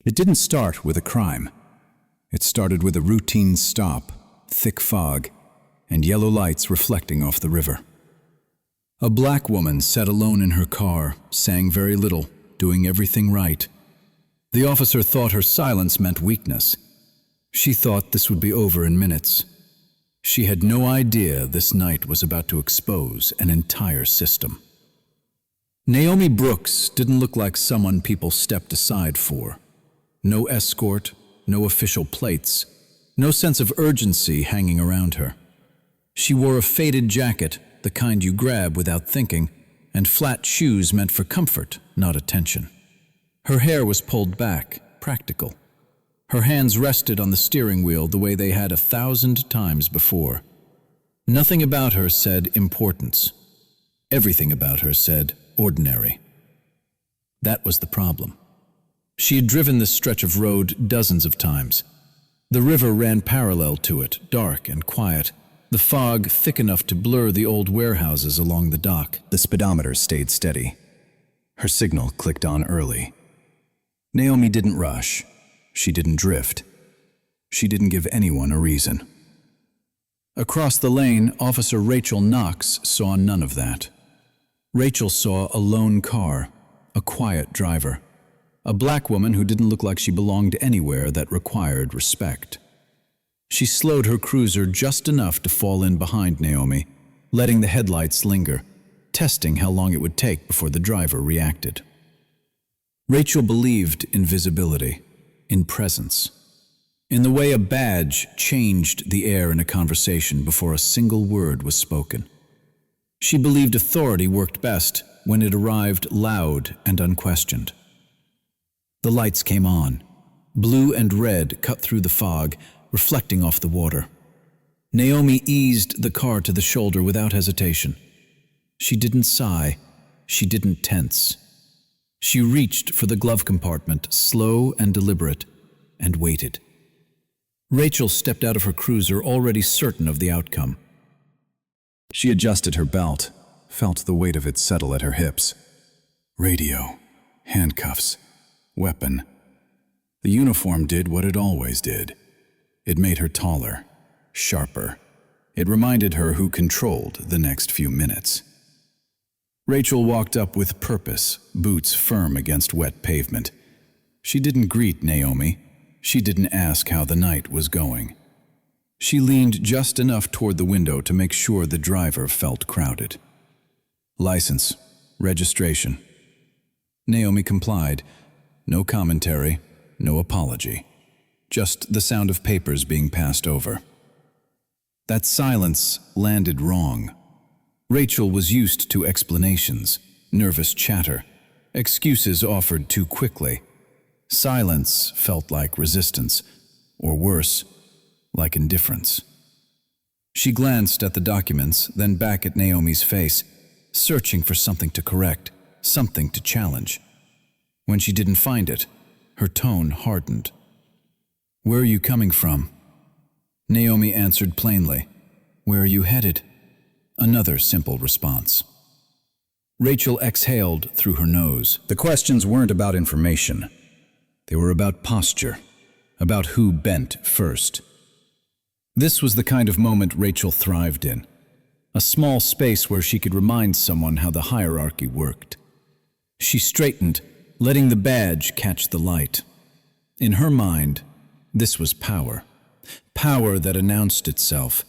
It didn't start with a crime. It started with a routine stop, thick fog, and yellow lights reflecting off the river. A black woman sat alone in her car, saying very little, doing everything right. The officer thought her silence meant weakness. She thought this would be over in minutes. She had no idea this night was about to expose an entire system. Naomi Brooks didn't look like someone people stepped aside for. No escort, no official plates, no sense of urgency hanging around her. She wore a faded jacket, the kind you grab without thinking, and flat shoes meant for comfort, not attention. Her hair was pulled back, practical. Her hands rested on the steering wheel the way they had 1,000 times before. Nothing about her said importance. Everything about her said ordinary. That was the problem. She had driven this stretch of road dozens of times. The river ran parallel to it, dark and quiet, the fog thick enough to blur the old warehouses along the dock. The speedometer stayed steady. Her signal clicked on early. Naomi didn't rush. She didn't drift. She didn't give anyone a reason. Across the lane, Officer Rachel Knox saw none of that. Rachel saw a lone car, a quiet driver, a black woman who didn't look like she belonged anywhere that required respect. She slowed her cruiser just enough to fall in behind Naomi, letting the headlights linger, testing how long it would take before the driver reacted. Rachel believed in visibility, in presence, in the way a badge changed the air in a conversation before a single word was spoken. She believed authority worked best when it arrived loud and unquestioned. The lights came on. Blue and red cut through the fog, reflecting off the water. Naomi eased the car to the shoulder without hesitation. She didn't sigh. She didn't tense. She reached for the glove compartment, slow and deliberate, and waited. Rachel stepped out of her cruiser, already certain of the outcome. She adjusted her belt, felt the weight of it settle at her hips. Radio, handcuffs, weapon. The uniform did what it always did. It made her taller, sharper. It reminded her who controlled the next few minutes. Rachel walked up with purpose, boots firm against wet pavement. She didn't greet Naomi. She didn't ask how the night was going. She leaned just enough toward the window to make sure the driver felt crowded. License, registration. Naomi complied. No commentary, no apology. Just the sound of papers being passed over. That silence landed wrong. Rachel was used to explanations, nervous chatter, excuses offered too quickly. Silence felt like resistance, or worse, like indifference. She glanced at the documents, then back at Naomi's face, searching for something to correct, something to challenge. When she didn't find it, her tone hardened. "Where are you coming from?" Naomi answered plainly. "Where are you headed?" Another simple response. Rachel exhaled through her nose. The questions weren't about information. They were about posture, about who bent first. This was the kind of moment Rachel thrived in, a small space where she could remind someone how the hierarchy worked. She straightened, letting the badge catch the light. In her mind, this was power. Power that announced itself.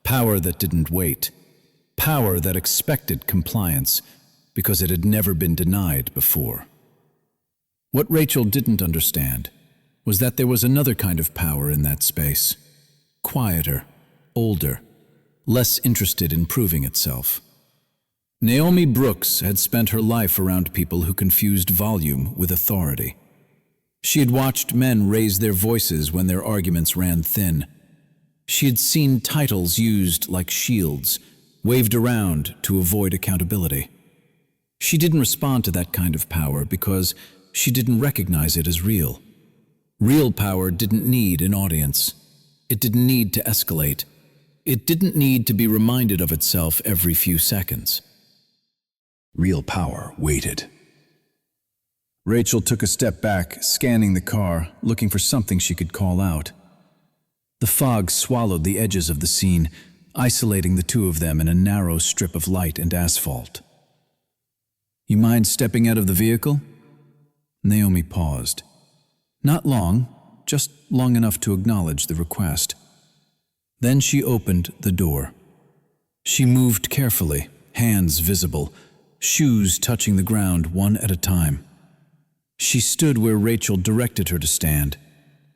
Power that didn't wait. Power that expected compliance because it had never been denied before. What Rachel didn't understand was that there was another kind of power in that space. Quieter, older, less interested in proving itself. Naomi Brooks had spent her life around people who confused volume with authority. She had watched men raise their voices when their arguments ran thin. She had seen titles used like shields, waved around to avoid accountability. She didn't respond to that kind of power because she didn't recognize it as real. Real power didn't need an audience. It didn't need to escalate. It didn't need to be reminded of itself every few seconds. Real power waited. Rachel took a step back, scanning the car, looking for something she could call out. The fog swallowed the edges of the scene, isolating the two of them in a narrow strip of light and asphalt. "You mind stepping out of the vehicle?" Naomi paused. Not long, just long enough to acknowledge the request. Then she opened the door. She moved carefully, hands visible, shoes touching the ground one at a time. She stood where Rachel directed her to stand.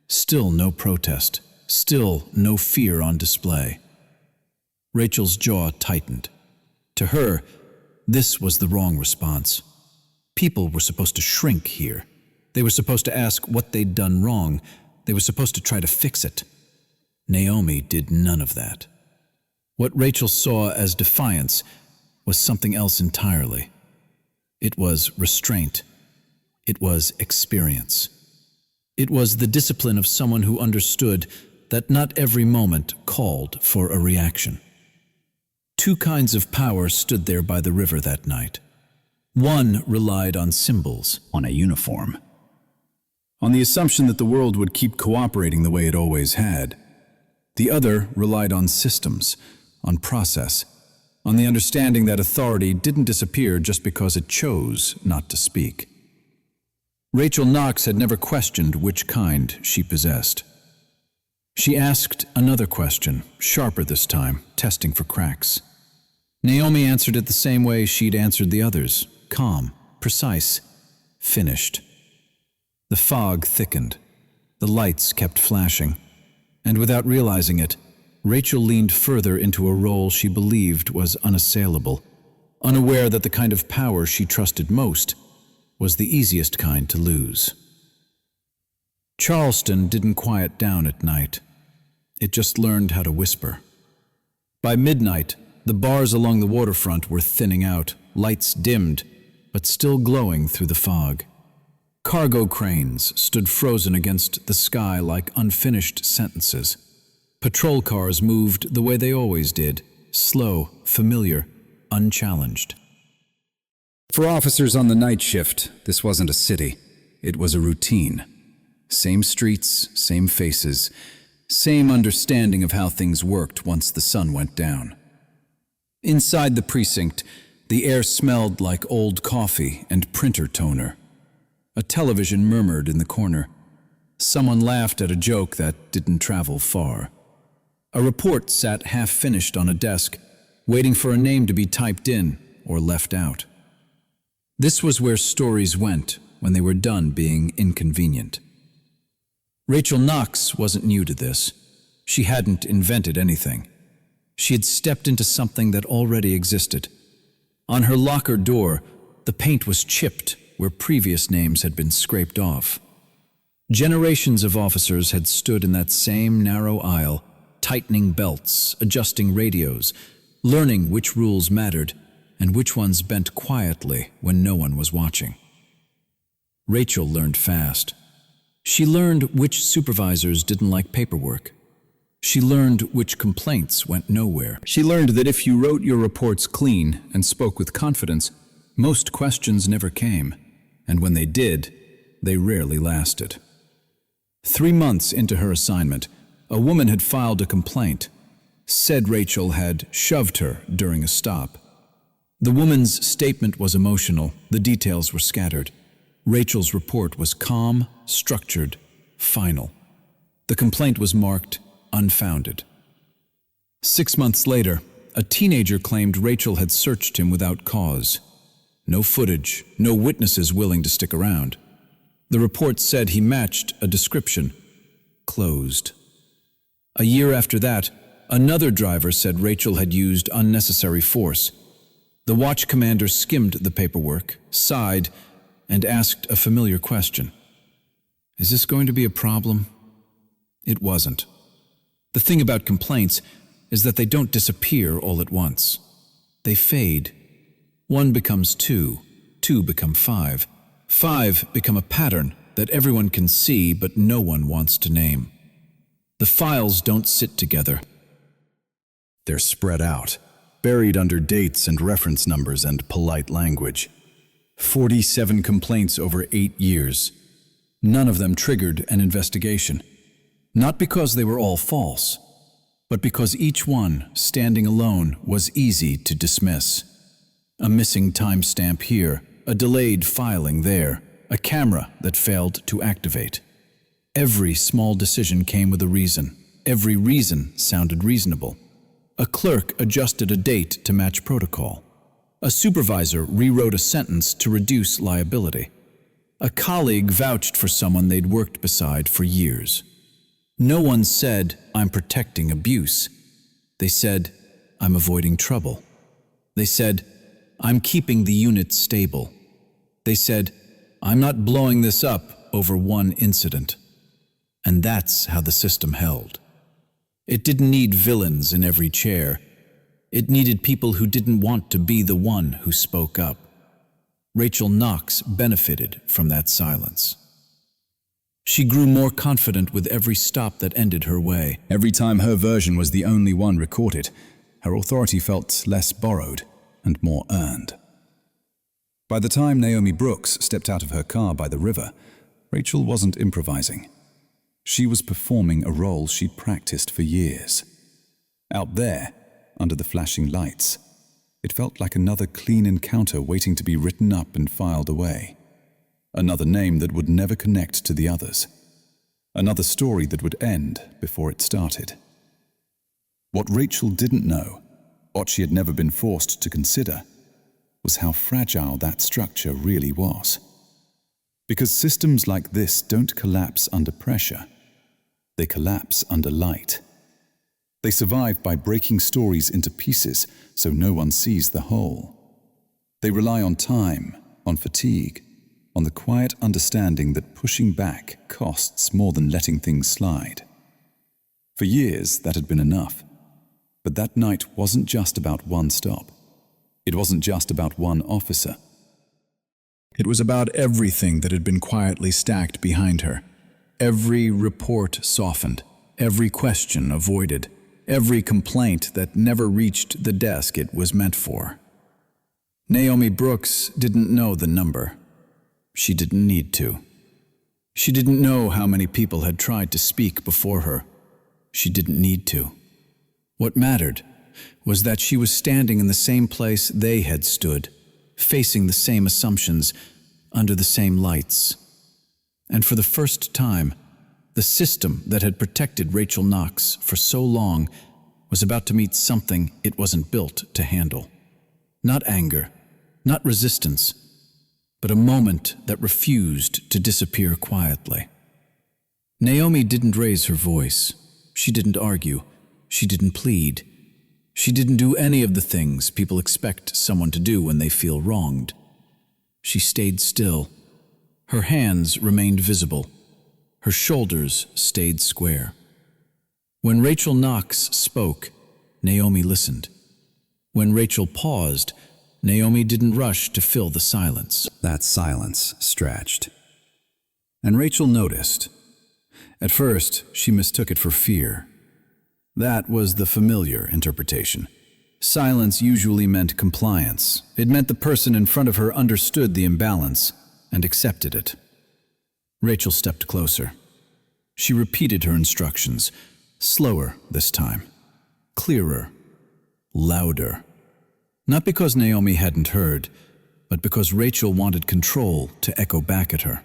Still no protest, still no fear on display. Rachel's jaw tightened. To her, this was the wrong response. People were supposed to shrink here. They were supposed to ask what they'd done wrong. They were supposed to try to fix it. Naomi did none of that. What Rachel saw as defiance was something else entirely. It was restraint. It was experience. It was the discipline of someone who understood that not every moment called for a reaction. Two kinds of power stood there by the river that night. One relied on symbols, on a uniform, on the assumption that the world would keep cooperating the way it always had. The other relied on systems, on process, on the understanding that authority didn't disappear just because it chose not to speak. Rachel Knox had never questioned which kind she possessed. She asked another question, sharper this time, testing for cracks. Naomi answered it the same way she'd answered the others, calm, precise, finished. The fog thickened. The lights kept flashing. And without realizing it, Rachel leaned further into a role she believed was unassailable, unaware that the kind of power she trusted most was the easiest kind to lose. Charleston didn't quiet down at night. It just learned how to whisper. By midnight, the bars along the waterfront were thinning out, lights dimmed, but still glowing through the fog. Cargo cranes stood frozen against the sky like unfinished sentences. Patrol cars moved the way they always did, slow, familiar, unchallenged. For officers on the night shift, this wasn't a city. It was a routine. Same streets, same faces, same understanding of how things worked once the sun went down. Inside the precinct, the air smelled like old coffee and printer toner. A television murmured in the corner. Someone laughed at a joke that didn't travel far. A report sat half-finished on a desk, waiting for a name to be typed in or left out. This was where stories went when they were done being inconvenient. Rachel Knox wasn't new to this. She hadn't invented anything. She had stepped into something that already existed. On her locker door, the paint was chipped where previous names had been scraped off. Generations of officers had stood in that same narrow aisle, tightening belts, adjusting radios, learning which rules mattered and which ones bent quietly when no one was watching. Rachel learned fast. She learned which supervisors didn't like paperwork. She learned which complaints went nowhere. She learned that if you wrote your reports clean and spoke with confidence, most questions never came, and when they did, they rarely lasted. 3 months into her assignment, a woman had filed a complaint, said Rachel had shoved her during a stop. The woman's statement was emotional, the details were scattered. Rachel's report was calm, structured, final. The complaint was marked unfounded. 6 months later, a teenager claimed Rachel had searched him without cause. No footage, no witnesses willing to stick around. The report said he matched a description. Closed. A year after that, another driver said Rachel had used unnecessary force. The watch commander skimmed the paperwork, sighed, and asked a familiar question. Is this going to be a problem? It wasn't. The thing about complaints is that they don't disappear all at once. They fade. 1 becomes 2, 2 become 5. 5 become a pattern that everyone can see but no one wants to name. The files don't sit together. They're spread out, buried under dates and reference numbers and polite language. 47 complaints over 8 years. None of them triggered an investigation. Not because they were all false, but because each one, standing alone, was easy to dismiss. A missing timestamp here, a delayed filing there, a camera that failed to activate. Every small decision came with a reason. Every reason sounded reasonable. A clerk adjusted a date to match protocol. A supervisor rewrote a sentence to reduce liability. A colleague vouched for someone they'd worked beside for years. No one said, "I'm protecting abuse." They said, "I'm avoiding trouble." They said, "I'm keeping the unit stable." They said, "I'm not blowing this up over one incident." And that's how the system held. It didn't need villains in every chair. It needed people who didn't want to be the one who spoke up. Rachel Knox benefited from that silence. She grew more confident with every stop that ended her way. Every time her version was the only one recorded, her authority felt less borrowed and more earned. By the time Naomi Brooks stepped out of her car by the river, Rachel wasn't improvising. She was performing a role she'd practiced for years. Out there, under the flashing lights, it felt like another clean encounter waiting to be written up and filed away. Another name that would never connect to the others. Another story that would end before it started. What Rachel didn't know, what she had never been forced to consider, was how fragile that structure really was. Because systems like this don't collapse under pressure. They collapse under light. They survive by breaking stories into pieces so no one sees the whole. They rely on time, on fatigue, on the quiet understanding that pushing back costs more than letting things slide. For years, that had been enough. But that night wasn't just about one stop. It wasn't just about one officer. It was about everything that had been quietly stacked behind her. Every report softened, every question avoided, every complaint that never reached the desk it was meant for. Naomi Brooks didn't know the number. She didn't need to. She didn't know how many people had tried to speak before her. She didn't need to. What mattered was that she was standing in the same place they had stood, facing the same assumptions, under the same lights. And for the first time, the system that had protected Rachel Knox for so long was about to meet something it wasn't built to handle. Not anger, not resistance, but a moment that refused to disappear quietly. Naomi didn't raise her voice. She didn't argue. She didn't plead. She didn't do any of the things people expect someone to do when they feel wronged. She stayed still. Her hands remained visible. Her shoulders stayed square. When Rachel Knox spoke, Naomi listened. When Rachel paused, Naomi didn't rush to fill the silence. That silence stretched. And Rachel noticed. At first, she mistook it for fear. That was the familiar interpretation. Silence usually meant compliance. It meant the person in front of her understood the imbalance and accepted it. Rachel stepped closer. She repeated her instructions, slower this time, clearer, louder. Not because Naomi hadn't heard, but because Rachel wanted control to echo back at her.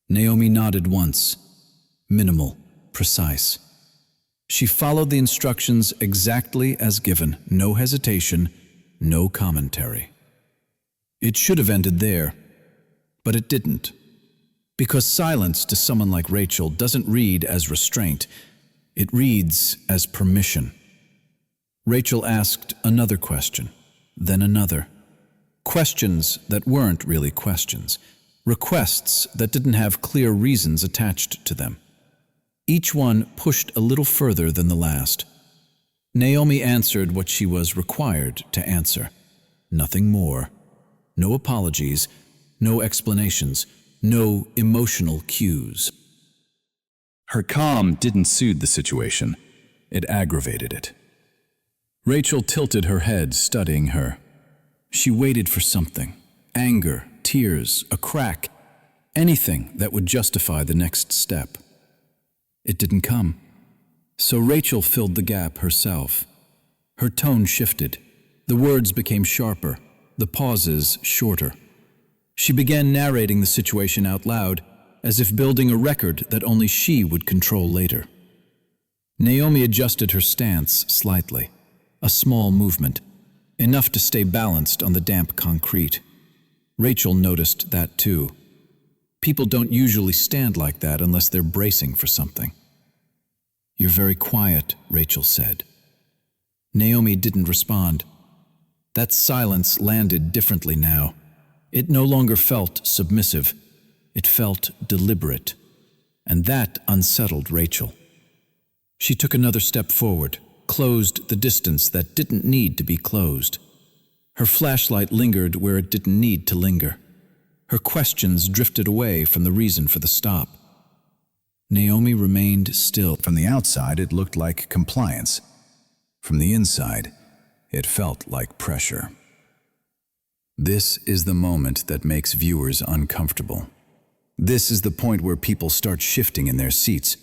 Naomi nodded once, minimal, precise. She followed the instructions exactly as given, no hesitation, no commentary. It should have ended there, but it didn't. Because silence to someone like Rachel doesn't read as restraint, it reads as permission. Rachel asked another question, then another. Questions that weren't really questions, requests that didn't have clear reasons attached to them. Each one pushed a little further than the last. Naomi answered what she was required to answer. Nothing more. No apologies, no explanations, no emotional cues. Her calm didn't soothe the situation. It aggravated it. Rachel tilted her head, studying her. She waited for something, anger, tears, a crack, anything that would justify the next step. It didn't come. So Rachel filled the gap herself. Her tone shifted. The words became sharper, the pauses shorter. She began narrating the situation out loud, as if building a record that only she would control later. Naomi adjusted her stance slightly, a small movement, enough to stay balanced on the damp concrete. Rachel noticed that too. People don't usually stand like that unless they're bracing for something. "You're very quiet," Rachel said. Naomi didn't respond. That silence landed differently now. It no longer felt submissive. It felt deliberate. And that unsettled Rachel. She took another step forward, closed the distance that didn't need to be closed. Her flashlight lingered where it didn't need to linger. Her questions drifted away from the reason for the stop. Naomi remained still. From the outside, it looked like compliance. From the inside, it felt like pressure. This is the moment that makes viewers uncomfortable. This is the point where people start shifting in their seats.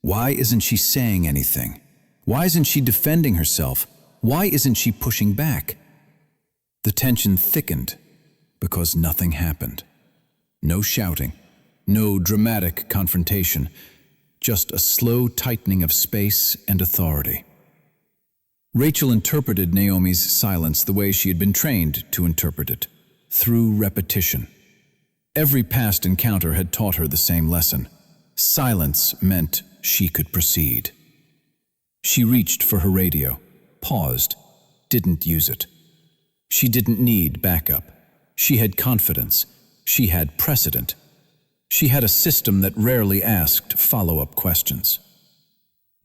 Why isn't she saying anything? Why isn't she defending herself? Why isn't she pushing back? The tension thickened because nothing happened. No shouting, no dramatic confrontation, just a slow tightening of space and authority. Rachel interpreted Naomi's silence the way she had been trained to interpret it, through repetition. Every past encounter had taught her the same lesson. Silence meant she could proceed. She reached for her radio, paused, didn't use it. She didn't need backup. She had confidence. She had precedent. She had a system that rarely asked follow-up questions.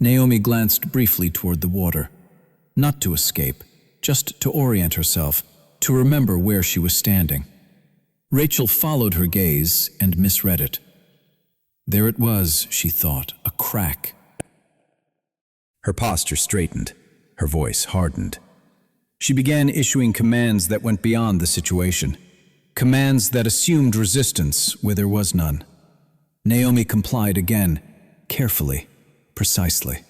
Naomi glanced briefly toward the water. Not to escape, just to orient herself, to remember where she was standing. Rachel followed her gaze and misread it. There it was, she thought, a crack. Her posture straightened, her voice hardened. She began issuing commands that went beyond the situation, commands that assumed resistance where there was none. Naomi complied again, carefully, precisely.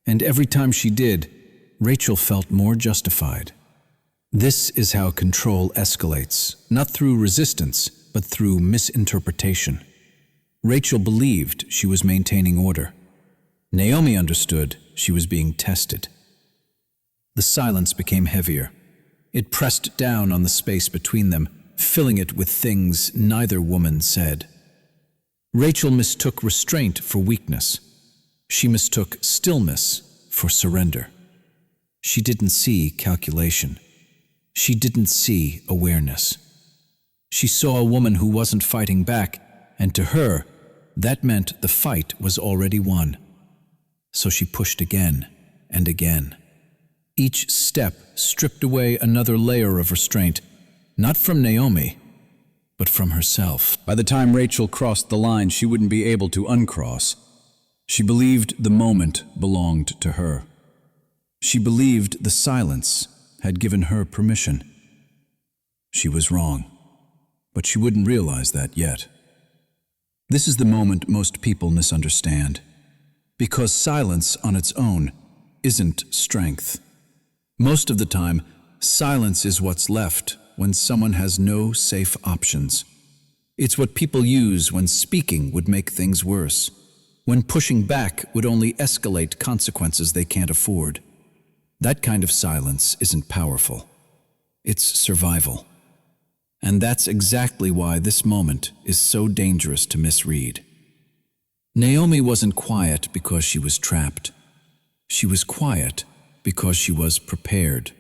And every time she did, Rachel felt more justified. This is how control escalates, not through resistance, but through misinterpretation. Rachel believed she was maintaining order. Naomi understood she was being tested. The silence became heavier. It pressed down on the space between them, filling it with things neither woman said. Rachel mistook restraint for weakness. She mistook stillness for surrender. She didn't see calculation. She didn't see awareness. She saw a woman who wasn't fighting back, and to her, that meant the fight was already won. So she pushed again and again. Each step stripped away another layer of restraint, not from Naomi, but from herself. By the time Rachel crossed the line, she wouldn't be able to uncross. She believed the moment belonged to her. She believed the silence had given her permission. She was wrong, but she wouldn't realize that yet. This is the moment most people misunderstand, because silence on its own isn't strength. Most of the time, silence is what's left when someone has no safe options. It's what people use when speaking would make things worse, when pushing back would only escalate consequences they can't afford. That kind of silence isn't powerful. It's survival. And that's exactly why this moment is so dangerous to misread. Naomi wasn't quiet because she was trapped. She was quiet because she was prepared.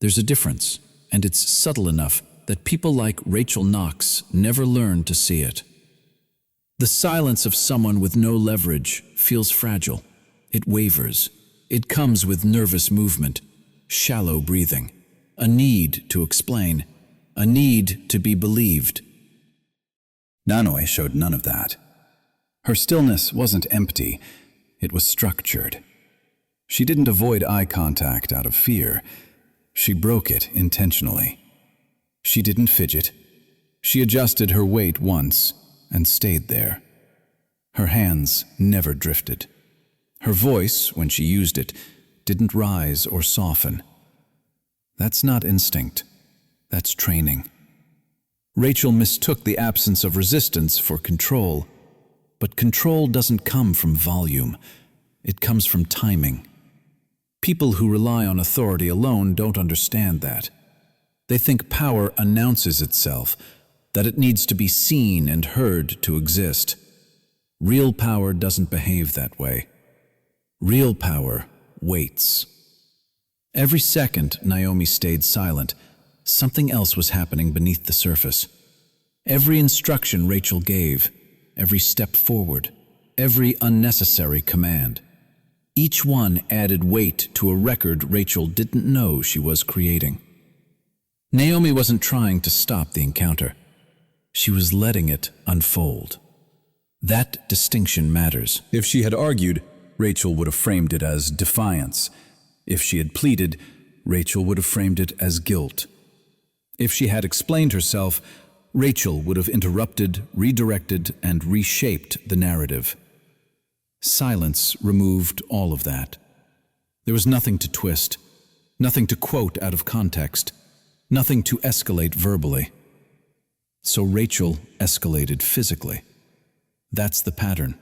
There's a difference, and it's subtle enough that people like Rachel Knox never learn to see it. The silence of someone with no leverage feels fragile. It wavers. It comes with nervous movement, shallow breathing, a need to explain, a need to be believed. Naomi showed none of that. Her stillness wasn't empty, it was structured. She didn't avoid eye contact out of fear. She broke it intentionally. She didn't fidget. She adjusted her weight once and stayed there. Her hands never drifted. Her voice, when she used it, didn't rise or soften. That's not instinct. That's training. Rachel mistook the absence of resistance for control. But control doesn't come from volume. It comes from timing. People who rely on authority alone don't understand that. They think power announces itself, that it needs to be seen and heard to exist. Real power doesn't behave that way. Real power waits. Every second Naomi stayed silent, something else was happening beneath the surface. Every instruction Rachel gave, every step forward, every unnecessary command, each one added weight to a record Rachel didn't know she was creating. Naomi wasn't trying to stop the encounter. She was letting it unfold. That distinction matters. If she had argued, Rachel would have framed it as defiance. If she had pleaded, Rachel would have framed it as guilt. If she had explained herself, Rachel would have interrupted, redirected, and reshaped the narrative. Silence removed all of that. There was nothing to twist, nothing to quote out of context, nothing to escalate verbally. So Rachel escalated physically. That's the pattern.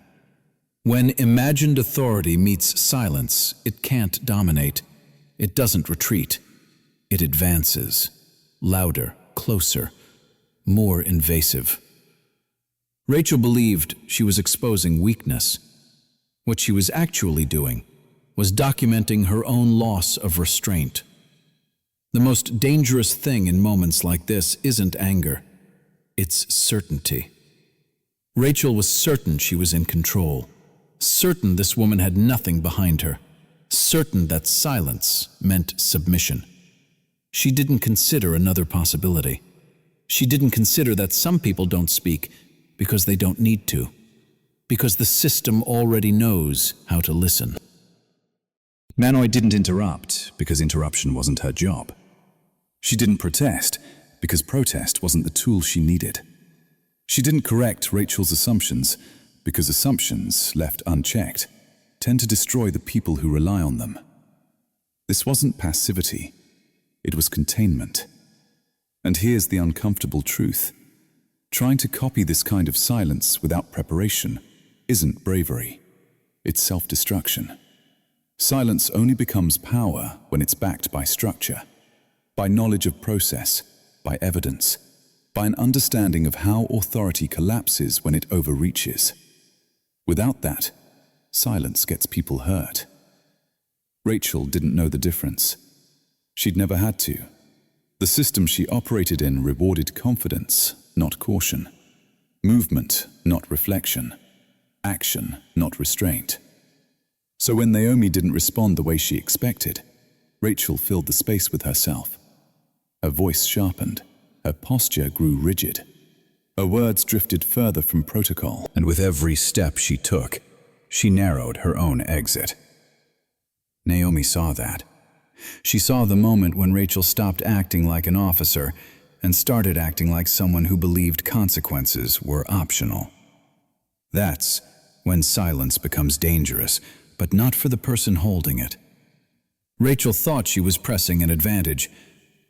When imagined authority meets silence, it can't dominate. It doesn't retreat. It advances. Louder, closer, more invasive. Rachel believed she was exposing weakness. What she was actually doing was documenting her own loss of restraint. The most dangerous thing in moments like this isn't anger. It's certainty. Rachel was certain she was in control, certain this woman had nothing behind her, certain that silence meant submission. She didn't consider another possibility. She didn't consider that some people don't speak because they don't need to, because the system already knows how to listen. Manoy didn't interrupt because interruption wasn't her job. She didn't protest because protest wasn't the tool she needed. She didn't correct Rachel's assumptions because assumptions, left unchecked, tend to destroy the people who rely on them. This wasn't passivity. It was containment. And here's the uncomfortable truth. Trying to copy this kind of silence without preparation isn't bravery. It's self-destruction. Silence only becomes power when it's backed by structure, by knowledge of process, by evidence, by an understanding of how authority collapses when it overreaches. Without that, silence gets people hurt. Rachel didn't know the difference. She'd never had to. The system she operated in rewarded confidence, not caution. Movement, not reflection. Action, not restraint. So when Naomi didn't respond the way she expected, Rachel filled the space with herself. Her voice sharpened. Her posture grew rigid. Her words drifted further from protocol, and with every step she took, she narrowed her own exit. Naomi saw that. She saw the moment when Rachel stopped acting like an officer and started acting like someone who believed consequences were optional. That's when silence becomes dangerous, but not for the person holding it. Rachel thought she was pressing an advantage.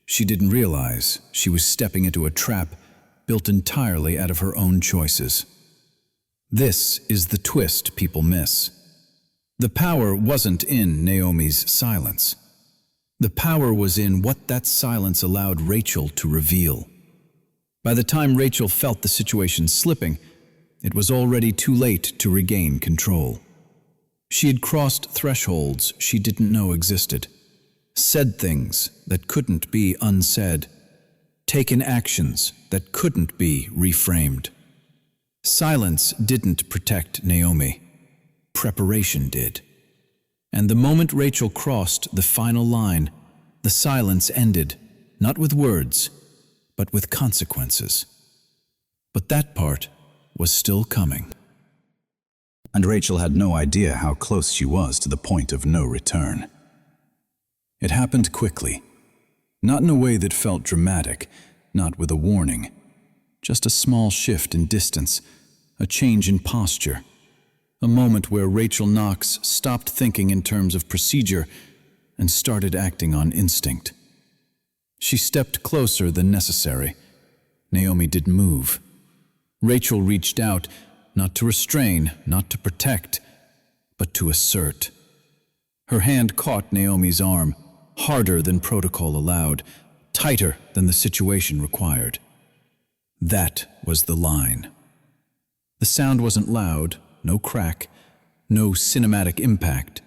She didn't realize she was stepping into a trap built entirely out of her own choices. This is the twist people miss. The power wasn't in Naomi's silence. The power was in what that silence allowed Rachel to reveal. By the time Rachel felt the situation slipping, it was already too late to regain control. She had crossed thresholds she didn't know existed, said things that couldn't be unsaid, taken actions that couldn't be reframed. Silence didn't protect Naomi. Preparation did. And the moment Rachel crossed the final line, the silence ended, not with words, but with consequences. But that part was still coming. And Rachel had no idea how close she was to the point of no return. It happened quickly, not in a way that felt dramatic, not with a warning. Just a small shift in distance, a change in posture. A moment where Rachel Knox stopped thinking in terms of procedure and started acting on instinct. She stepped closer than necessary. Naomi didn't move. Rachel reached out, not to restrain, not to protect, but to assert. Her hand caught Naomi's arm, harder than protocol allowed, tighter than the situation required. That was the line. The sound wasn't loud, no crack, no cinematic impact.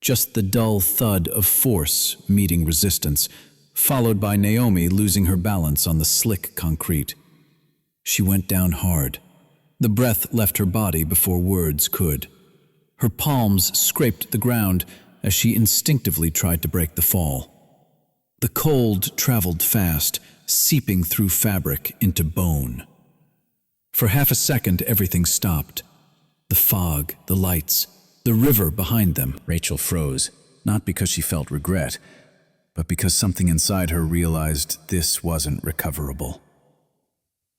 Just the dull thud of force meeting resistance, followed by Naomi losing her balance on the slick concrete. She went down hard. The breath left her body before words could. Her palms scraped the ground as she instinctively tried to break the fall. The cold traveled fast, seeping through fabric into bone. For half a second, everything stopped. The fog, the lights, the river behind them. Rachel froze, not because she felt regret, but because something inside her realized this wasn't recoverable.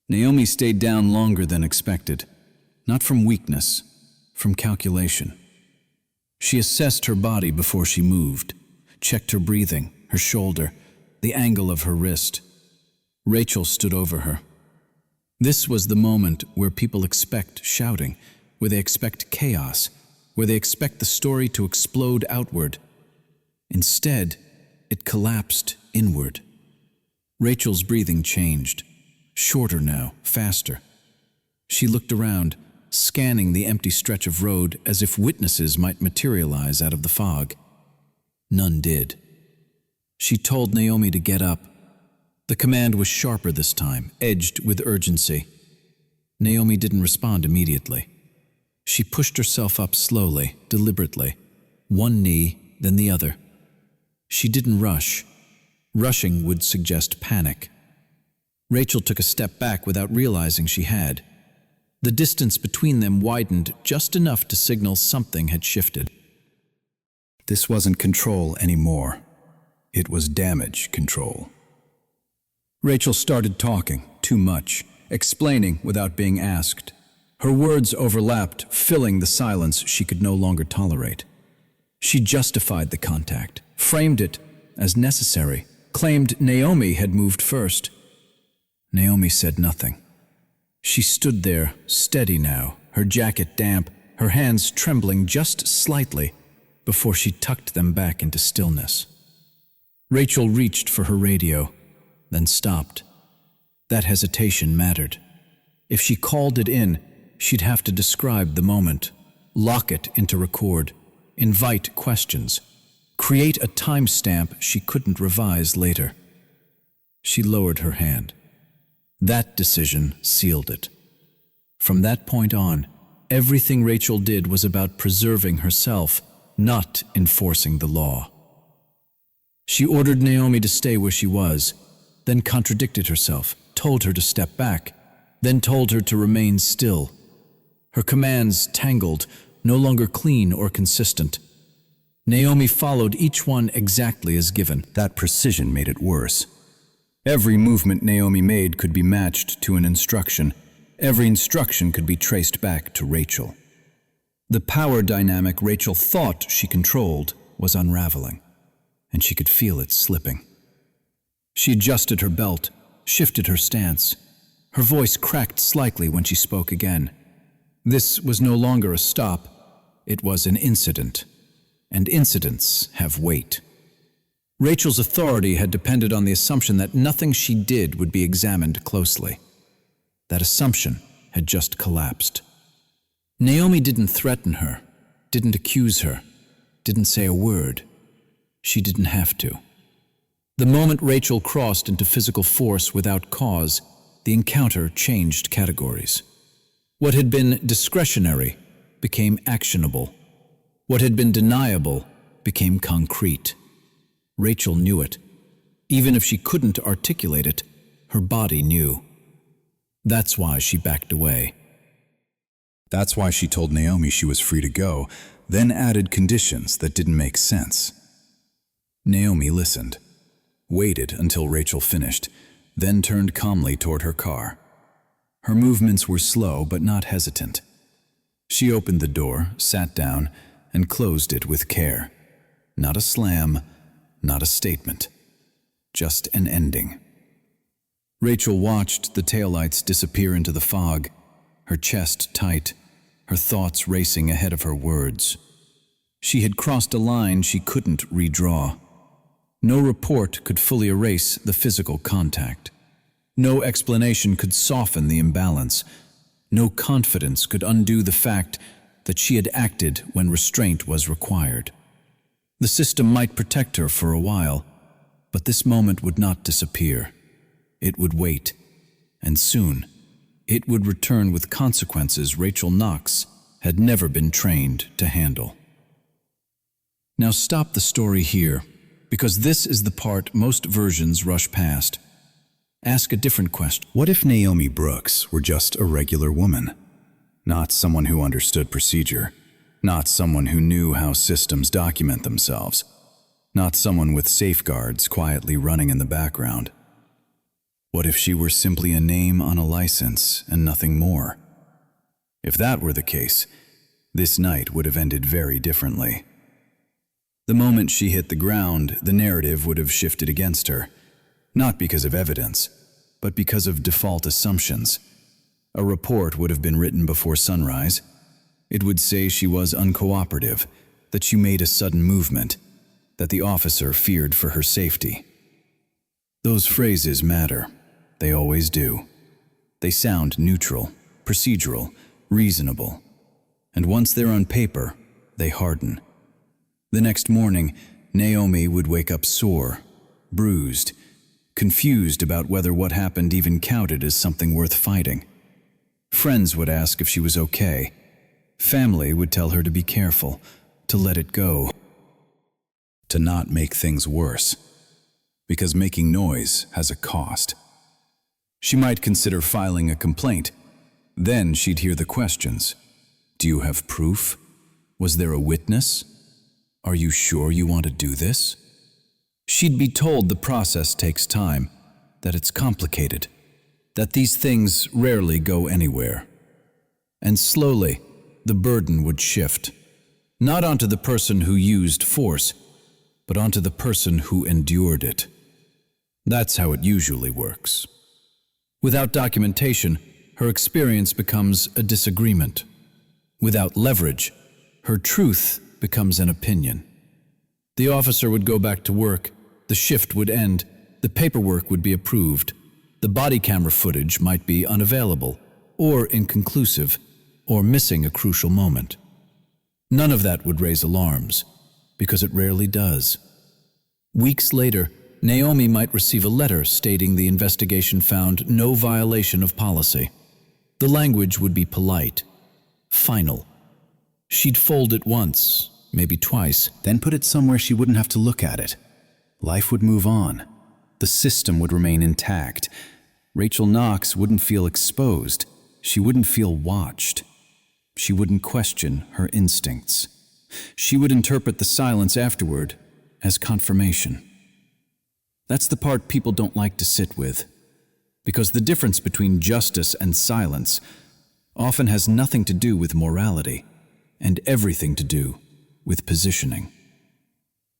Naomi stayed down longer than expected, not from weakness, from calculation. She assessed her body before she moved, checked her breathing, her shoulder, the angle of her wrist. Rachel stood over her. This was the moment where people expect shouting, where they expect chaos, where they expect the story to explode outward. Instead, it collapsed inward. Rachel's breathing changed, shorter now, faster. She looked around, scanning the empty stretch of road as if witnesses might materialize out of the fog. None did. She told Naomi to get up. The command was sharper this time, edged with urgency. Naomi didn't respond immediately. She pushed herself up slowly, deliberately, one knee, then the other. She didn't rush. Rushing would suggest panic. Rachel took a step back without realizing she had. The distance between them widened just enough to signal something had shifted. This wasn't control anymore. It was damage control. Rachel started talking, too much, explaining without being asked. Her words overlapped, filling the silence she could no longer tolerate. She justified the contact, framed it as necessary, claimed Naomi had moved first. Naomi said nothing. She stood there, steady now, her jacket damp, her hands trembling just slightly before she tucked them back into stillness. Rachel reached for her radio, then stopped. That hesitation mattered. If she called it in, she'd have to describe the moment, lock it into record, invite questions, create a timestamp she couldn't revise later. She lowered her hand. That decision sealed it. From that point on, everything Rachel did was about preserving herself, not enforcing the law. She ordered Naomi to stay where she was, then contradicted herself, told her to step back, then told her to remain still. Her commands tangled, no longer clean or consistent. Naomi followed each one exactly as given. That precision made it worse. Every movement Naomi made could be matched to an instruction. Every instruction could be traced back to Rachel. The power dynamic Rachel thought she controlled was unraveling, and she could feel it slipping. She adjusted her belt, shifted her stance. Her voice cracked slightly when she spoke again. This was no longer a stop, it was an incident, and incidents have weight. Rachel's authority had depended on the assumption that nothing she did would be examined closely. That assumption had just collapsed. Naomi didn't threaten her, didn't accuse her, didn't say a word. She didn't have to. The moment Rachel crossed into physical force without cause, the encounter changed categories. What had been discretionary became actionable. What had been deniable became concrete. Rachel knew it. Even if she couldn't articulate it, her body knew. That's why she backed away. That's why she told Naomi she was free to go, then added conditions that didn't make sense. Naomi listened, waited until Rachel finished, then turned calmly toward her car. Her movements were slow but not hesitant. She opened the door, sat down, and closed it with care. Not a slam, not a statement. Just an ending. Rachel watched the taillights disappear into the fog, her chest tight, her thoughts racing ahead of her words. She had crossed a line she couldn't redraw. No report could fully erase the physical contact. No explanation could soften the imbalance. No confidence could undo the fact that she had acted when restraint was required. The system might protect her for a while, but this moment would not disappear. It would wait, and soon it would return with consequences Rachel Knox had never been trained to handle. Now stop the story here, because this is the part most versions rush past. Ask a different question. What if Naomi Brooks were just a regular woman? Not someone who understood procedure, not someone who knew how systems document themselves, not someone with safeguards quietly running in the background. What if she were simply a name on a license and nothing more? If that were the case, this night would have ended very differently. The moment she hit the ground, the narrative would have shifted against her, not because of evidence, but because of default assumptions. A report would have been written before sunrise. It would say she was uncooperative, that she made a sudden movement, that the officer feared for her safety. Those phrases matter. They always do. They sound neutral, procedural, reasonable. And once they're on paper, they harden. The next morning, Naomi would wake up sore, bruised, confused about whether what happened even counted as something worth fighting. Friends would ask if she was okay. Family would tell her to be careful, to let it go, to not make things worse, because making noise has a cost. She might consider filing a complaint. Then she'd hear the questions. Do you have proof? Was there a witness? Are you sure you want to do this? She'd be told the process takes time, that it's complicated, that these things rarely go anywhere. And slowly, the burden would shift, not onto the person who used force, but onto the person who endured it. That's how it usually works. Without documentation, her experience becomes a disagreement. Without leverage, her truth becomes an opinion. The officer would go back to work, the shift would end, the paperwork would be approved, the body camera footage might be unavailable, or inconclusive, or missing a crucial moment. None of that would raise alarms, because it rarely does. Weeks later, Naomi might receive a letter stating the investigation found no violation of policy. The language would be polite, final. She'd fold it once, maybe twice, Then put it somewhere she wouldn't have to look at it. Life would move on. The system would remain intact. Rachel Knox wouldn't feel exposed. She wouldn't feel watched. She wouldn't question her instincts. She would interpret the silence afterward as confirmation. That's the part people don't like to sit with, because the difference between justice and silence often has nothing to do with morality and everything to do with positioning.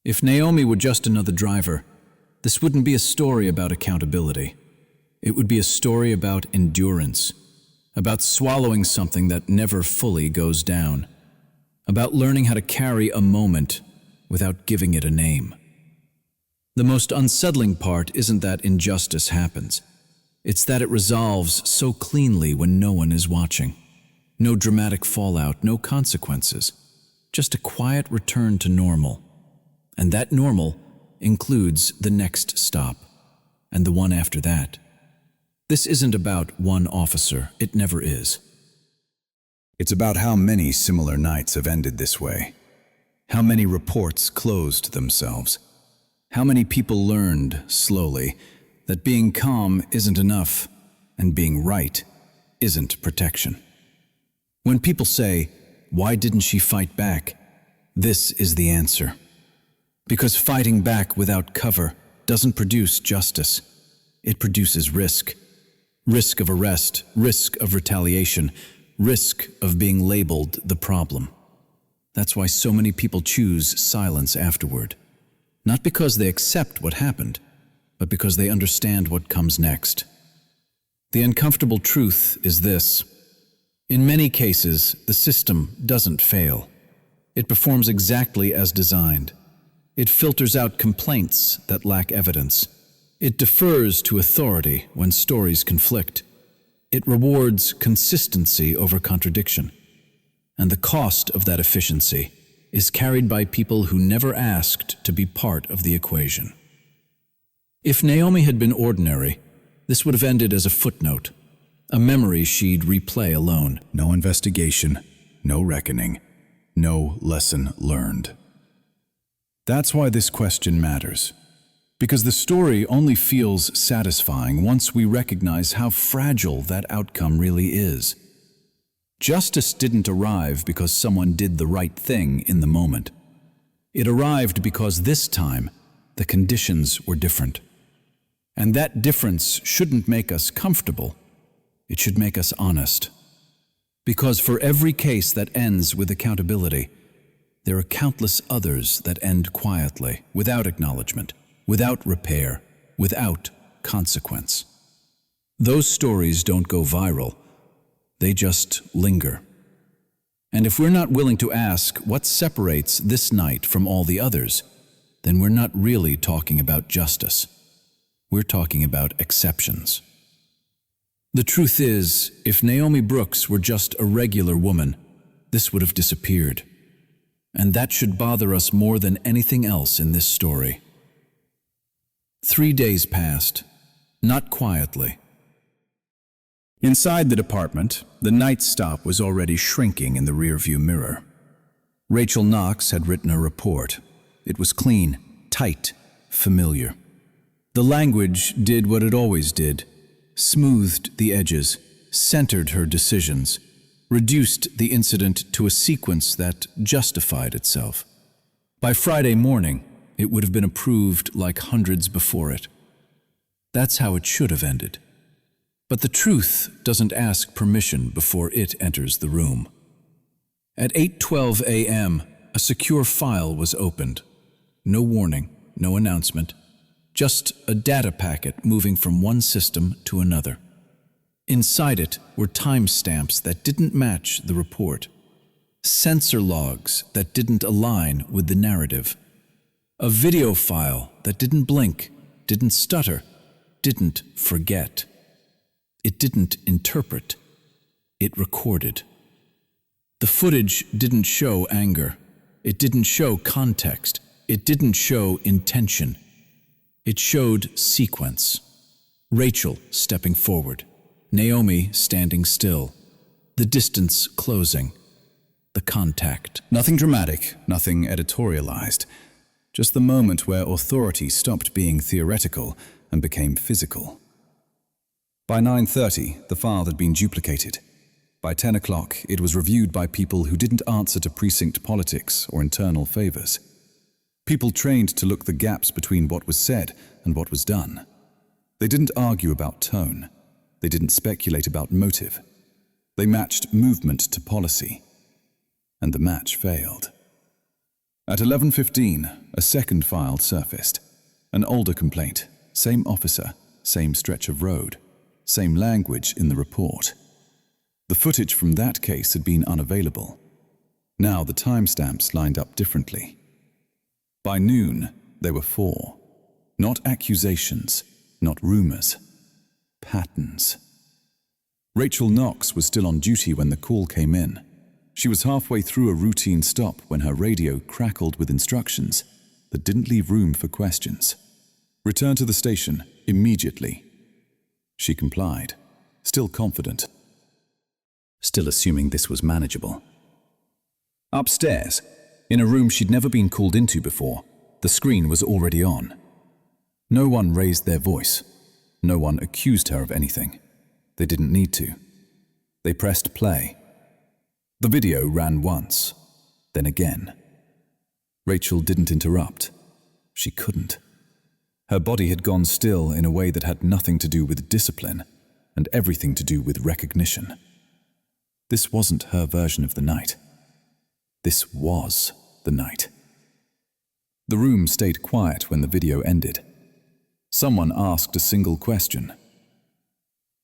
If Naomi were just another driver, this wouldn't be a story about accountability. It would be a story about endurance, about swallowing something that never fully goes down, about learning how to carry a moment without giving it a name. The most unsettling part isn't that injustice happens. It's that it resolves so cleanly when no one is watching. No dramatic fallout, no consequences. Just a quiet return to normal. And that normal includes the next stop, and the one after that. This isn't about one officer. It never is. It's about how many similar nights have ended this way. How many reports closed themselves. How many people learned, slowly, that being calm isn't enough, and being right isn't protection. When people say, "Why didn't she fight back?" this is the answer. Because fighting back without cover doesn't produce justice. It produces risk. Risk of arrest, risk of retaliation, risk of being labeled the problem. That's why so many people choose silence afterward. Not because they accept what happened, but because they understand what comes next. The uncomfortable truth is this: in many cases, the system doesn't fail. It performs exactly as designed. It filters out complaints that lack evidence. It defers to authority when stories conflict. It rewards consistency over contradiction. And the cost of that efficiency is carried by people who never asked to be part of the equation. If Naomi had been ordinary, this would have ended as a footnote, a memory she'd replay alone. No investigation, no reckoning, no lesson learned. That's why this question matters. Because the story only feels satisfying once we recognize how fragile that outcome really is. Justice didn't arrive because someone did the right thing in the moment. It arrived because this time the conditions were different. And that difference shouldn't make us comfortable. It should make us honest. Because for every case that ends with accountability, there are countless others that end quietly, without acknowledgement, without repair, without consequence. Those stories don't go viral. They just linger. And if we're not willing to ask what separates this night from all the others, then we're not really talking about justice. We're talking about exceptions. The truth is, if Naomi Brooks were just a regular woman, this would have disappeared. And that should bother us more than anything else in this story. 3 days passed, not quietly. Inside the department, the night stop was already shrinking in the rearview mirror. Rachel Knox had written a report. It was clean, tight, familiar. The language did what it always did: smoothed the edges, centered her decisions, reduced the incident to a sequence that justified itself. By Friday morning, it would have been approved like hundreds before it. That's how it should have ended. But the truth doesn't ask permission before it enters the room. At 8:12 a.m., a secure file was opened. No warning, no announcement, just a data packet moving from one system to another. Inside it were timestamps that didn't match the report, sensor logs that didn't align with the narrative, a video file that didn't blink, didn't stutter, didn't forget. It didn't interpret. It recorded. The footage didn't show anger. It didn't show context. It didn't show intention. It showed sequence. Rachel stepping forward. Naomi standing still. The distance closing. The contact. Nothing dramatic, nothing editorialized. Just the moment where authority stopped being theoretical and became physical. By 9:30, the file had been duplicated. By 10 o'clock, it was reviewed by people who didn't answer to precinct politics or internal favors. People trained to look the gaps between what was said and what was done. They didn't argue about tone. They didn't speculate about motive. They matched movement to policy. And the match failed. At 11:15, a second file surfaced. An older complaint, same officer, same stretch of road, same language in the report. The footage from that case had been unavailable. Now the timestamps lined up differently. By noon, there were 4. Not accusations, not rumors. Patterns. Rachel Knox was still on duty when the call came in. She was halfway through a routine stop when her radio crackled with instructions that didn't leave room for questions. Return to the station immediately. She complied, still confident, still assuming this was manageable. Upstairs, in a room she'd never been called into before, the screen was already on. No one raised their voice. No one accused her of anything. They didn't need to. They pressed play. The video ran once, then again. Rachel didn't interrupt. She couldn't. Her body had gone still in a way that had nothing to do with discipline and everything to do with recognition. This wasn't her version of the night. This was the night. The room stayed quiet when the video ended. Someone asked a single question.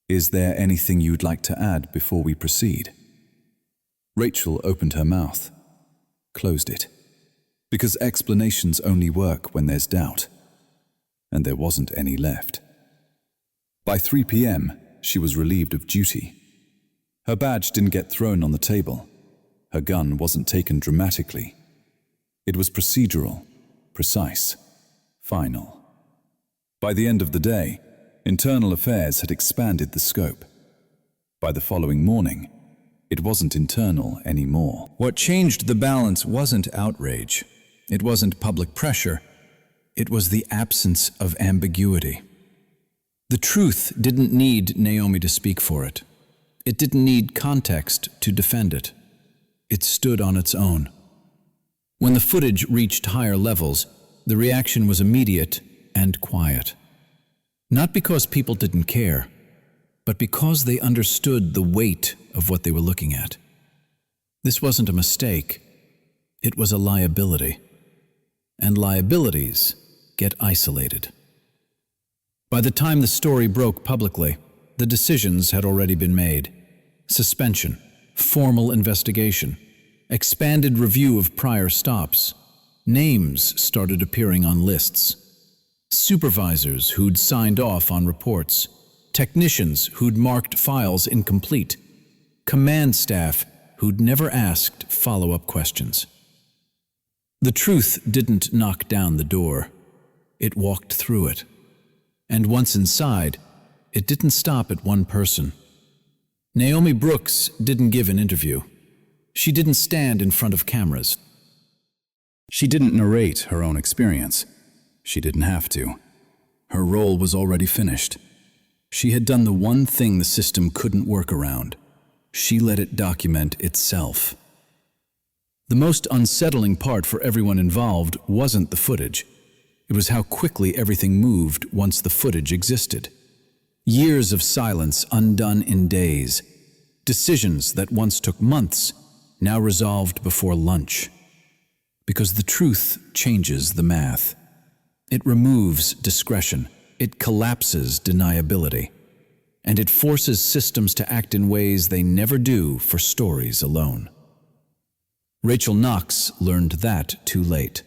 "Is there anything you'd like to add before we proceed?" Rachel opened her mouth, closed it, because explanations only work when there's doubt, and there wasn't any left. By 3 p.m., she was relieved of duty. Her badge didn't get thrown on the table. Her gun wasn't taken dramatically. It was procedural, precise, final. By the end of the day, internal affairs had expanded the scope. By the following morning, it wasn't internal anymore. What changed the balance wasn't outrage. It wasn't public pressure. It was the absence of ambiguity. The truth didn't need Naomi to speak for it. It didn't need context to defend it. It stood on its own. When the footage reached higher levels, the reaction was immediate and quiet. Not because people didn't care, but because they understood the weight of what they were looking at. This wasn't a mistake. It was a liability. And liabilities get isolated. By the time the story broke publicly, the decisions had already been made. Suspension, formal investigation, expanded review of prior stops. Names started appearing on lists. Supervisors who'd signed off on reports. Technicians who'd marked files incomplete. Command staff who'd never asked follow-up questions. The truth didn't knock down the door. It walked through it. And once inside, it didn't stop at one person. Naomi Brooks didn't give an interview. She didn't stand in front of cameras. She didn't narrate her own experience. She didn't have to. Her role was already finished. She had done the one thing the system couldn't work around. She let it document itself. The most unsettling part for everyone involved wasn't the footage. It was how quickly everything moved once the footage existed. Years of silence undone in days. Decisions that once took months, now resolved before lunch. Because the truth changes the math. It removes discretion. It collapses deniability. And it forces systems to act in ways they never do for stories alone. Rachel Knox learned that too late.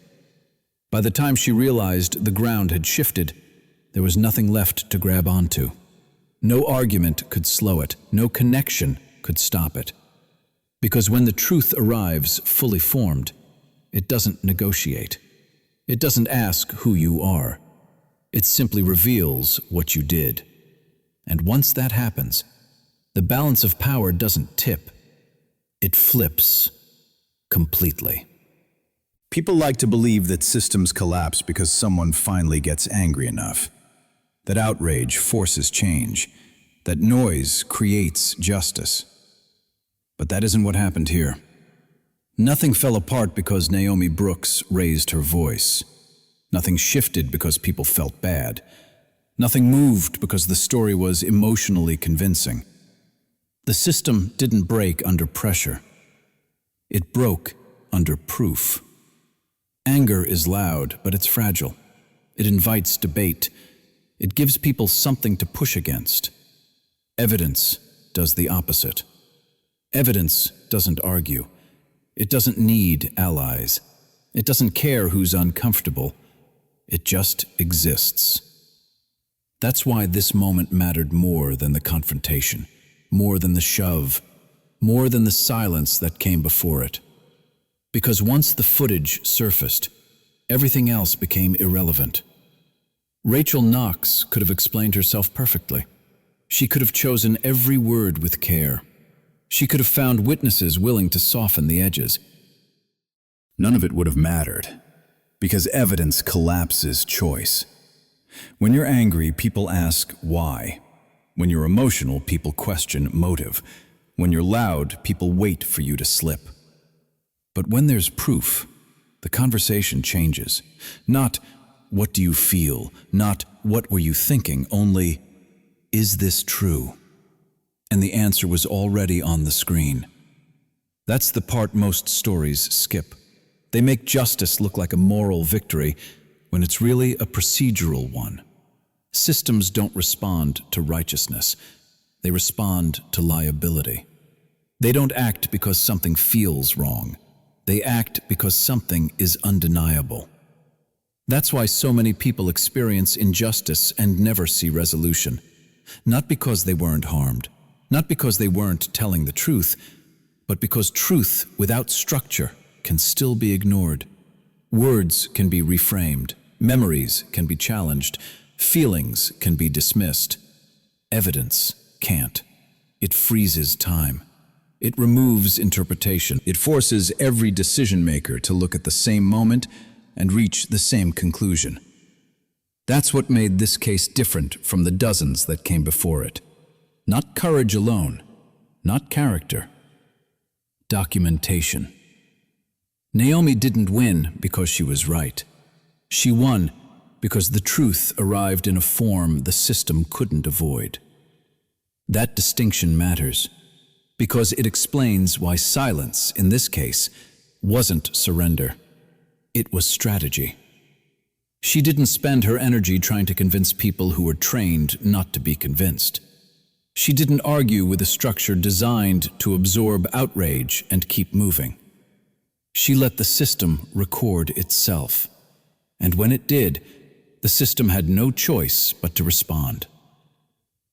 By the time she realized the ground had shifted, there was nothing left to grab onto. No argument could slow it. No connection could stop it. Because when the truth arrives fully formed, it doesn't negotiate. It doesn't ask who you are. It simply reveals what you did. And once that happens, the balance of power doesn't tip. It flips completely. People like to believe that systems collapse because someone finally gets angry enough, that outrage forces change, that noise creates justice. But that isn't what happened here. Nothing fell apart because Naomi Brooks raised her voice. Nothing shifted because people felt bad. Nothing moved because the story was emotionally convincing. The system didn't break under pressure. It broke under proof. Anger is loud, but it's fragile. It invites debate. It gives people something to push against. Evidence does the opposite. Evidence doesn't argue. It doesn't need allies. It doesn't care who's uncomfortable. It just exists. That's why this moment mattered more than the confrontation, more than the shove, more than the silence that came before it. Because once the footage surfaced, everything else became irrelevant. Rachel Knox could have explained herself perfectly. She could have chosen every word with care. She could have found witnesses willing to soften the edges. None of it would have mattered, because evidence collapses choice. When you're angry, people ask why. When you're emotional, people question motive. When you're loud, people wait for you to slip. But when there's proof, the conversation changes. Not, what do you feel, not what were you thinking, only, is this true? And the answer was already on the screen. That's the part most stories skip. They make justice look like a moral victory when it's really a procedural one. Systems don't respond to righteousness. They respond to liability. They don't act because something feels wrong. They act because something is undeniable. That's why so many people experience injustice and never see resolution. Not because they weren't harmed, not because they weren't telling the truth, but because truth without structure can still be ignored. Words can be reframed, memories can be challenged, feelings can be dismissed. Evidence can't. It freezes time. It removes interpretation. It forces every decision maker to look at the same moment and reach the same conclusion. That's what made this case different from the dozens that came before it. Not courage alone, not character. Documentation. Naomi didn't win because she was right. She won because the truth arrived in a form the system couldn't avoid. That distinction matters because it explains why silence, in this case, wasn't surrender. It was strategy. She didn't spend her energy trying to convince people who were trained not to be convinced. She didn't argue with a structure designed to absorb outrage and keep moving. She let the system record itself. And when it did, the system had no choice but to respond.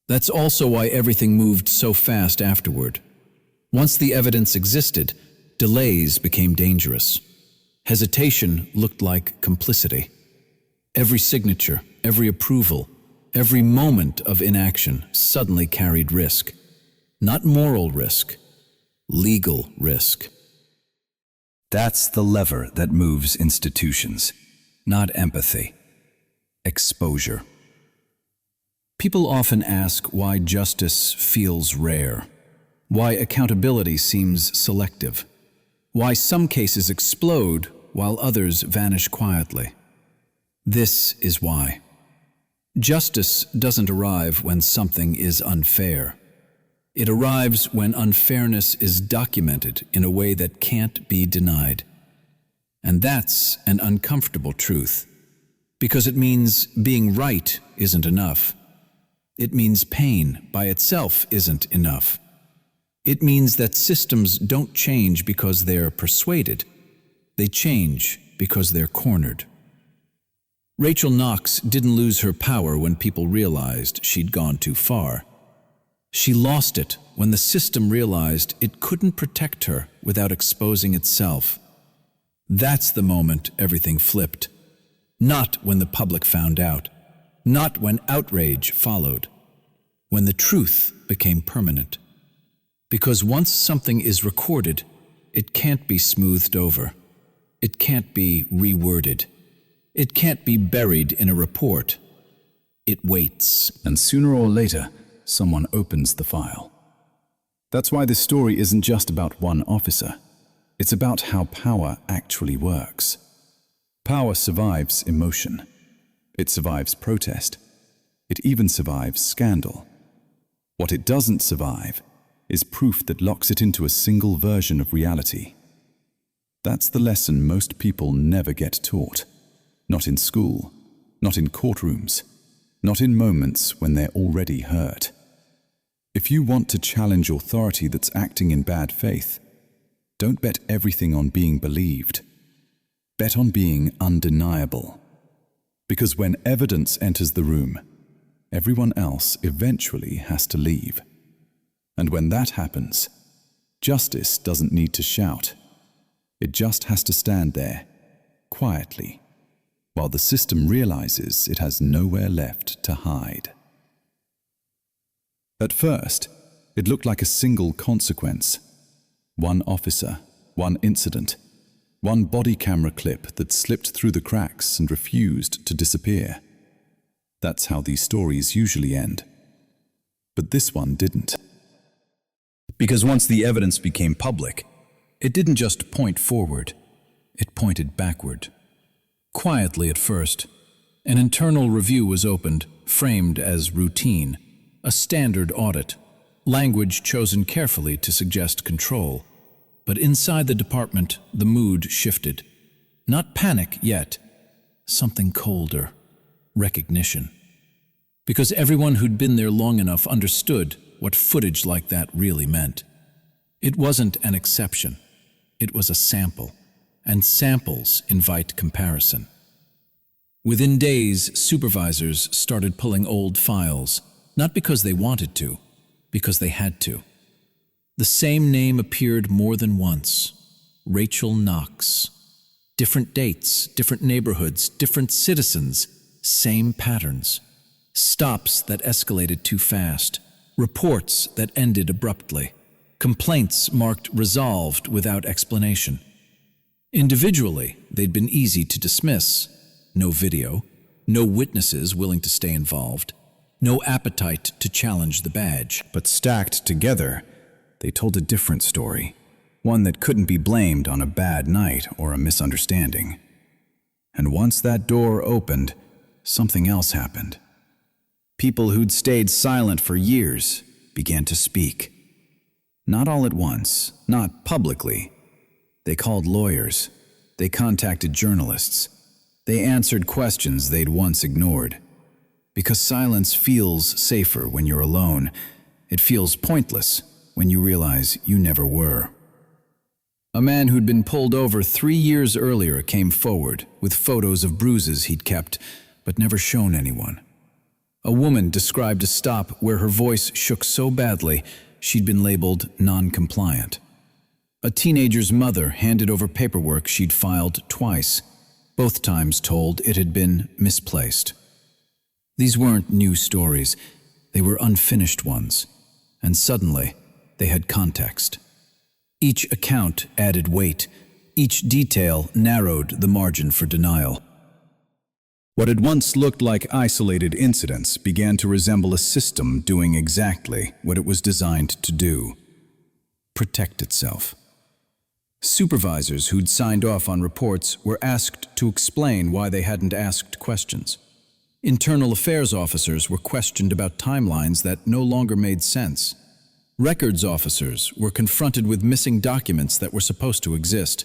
That's also why everything moved so fast afterward. Once the evidence existed, delays became dangerous. Hesitation looked like complicity. Every signature, every approval, every moment of inaction suddenly carried risk. Not moral risk, legal risk. That's the lever that moves institutions, not empathy. Exposure. People often ask why justice feels rare, why accountability seems selective, why some cases explode while others vanish quietly. This is why. Justice doesn't arrive when something is unfair. It arrives when unfairness is documented in a way that can't be denied. And that's an uncomfortable truth, because it means being right isn't enough. It means pain by itself isn't enough. It means that systems don't change because they're persuaded. They change because they're cornered. Rachel Knox didn't lose her power when people realized she'd gone too far. She lost it when the system realized it couldn't protect her without exposing itself. That's the moment everything flipped. Not when the public found out. Not when outrage followed. When the truth became permanent. Because once something is recorded, it can't be smoothed over. It can't be reworded. It can't be buried in a report. It waits. And sooner or later, someone opens the file. That's why this story isn't just about one officer. It's about how power actually works. Power survives emotion. It survives protest. It even survives scandal. What it doesn't survive is proof that locks it into a single version of reality. That's the lesson most people never get taught. Not in school, not in courtrooms, not in moments when they're already hurt. If you want to challenge authority that's acting in bad faith, don't bet everything on being believed. Bet on being undeniable. Because when evidence enters the room, everyone else eventually has to leave. And when that happens, justice doesn't need to shout. It just has to stand there, quietly, while the system realizes it has nowhere left to hide. At first, it looked like a single consequence. One officer, one incident, one body camera clip that slipped through the cracks and refused to disappear. That's how these stories usually end. But this one didn't. Because once the evidence became public, it didn't just point forward, it pointed backward. Quietly at first, An internal review was opened, framed as routine, a standard audit, language chosen carefully to suggest control. But inside the department, the mood shifted. Not panic yet, something colder, recognition. Because everyone who'd been there long enough understood what footage like that really meant. It wasn't an exception, it was a sample, and samples invite comparison. Within days, supervisors started pulling old files, not because they wanted to, because they had to. The same name appeared more than once: Rachel Knox. Different dates, different neighborhoods, different citizens, same patterns. Stops that escalated too fast, reports that ended abruptly, complaints marked resolved without explanation. Individually, they'd been easy to dismiss. No video, no witnesses willing to stay involved, no appetite to challenge the badge. But stacked together, they told a different story, one that couldn't be blamed on a bad night or a misunderstanding. And once that door opened, something else happened. People who'd stayed silent for years began to speak. Not all at once, not publicly. They called lawyers. They contacted journalists. They answered questions they'd once ignored. Because silence feels safer when you're alone. It feels pointless when you realize you never were. A man who'd been pulled over 3 years earlier came forward with photos of bruises he'd kept but never shown anyone. A woman described a stop where her voice shook so badly she'd been labeled non-compliant. A teenager's mother handed over paperwork she'd filed twice, both times told it had been misplaced. These weren't new stories, they were unfinished ones, and suddenly they had context. Each account added weight, each detail narrowed the margin for denial. What had once looked like isolated incidents began to resemble a system doing exactly what it was designed to do: protect itself. Supervisors who'd signed off on reports were asked to explain why they hadn't asked questions. Internal affairs officers were questioned about timelines that no longer made sense. Records officers were confronted with missing documents that were supposed to exist.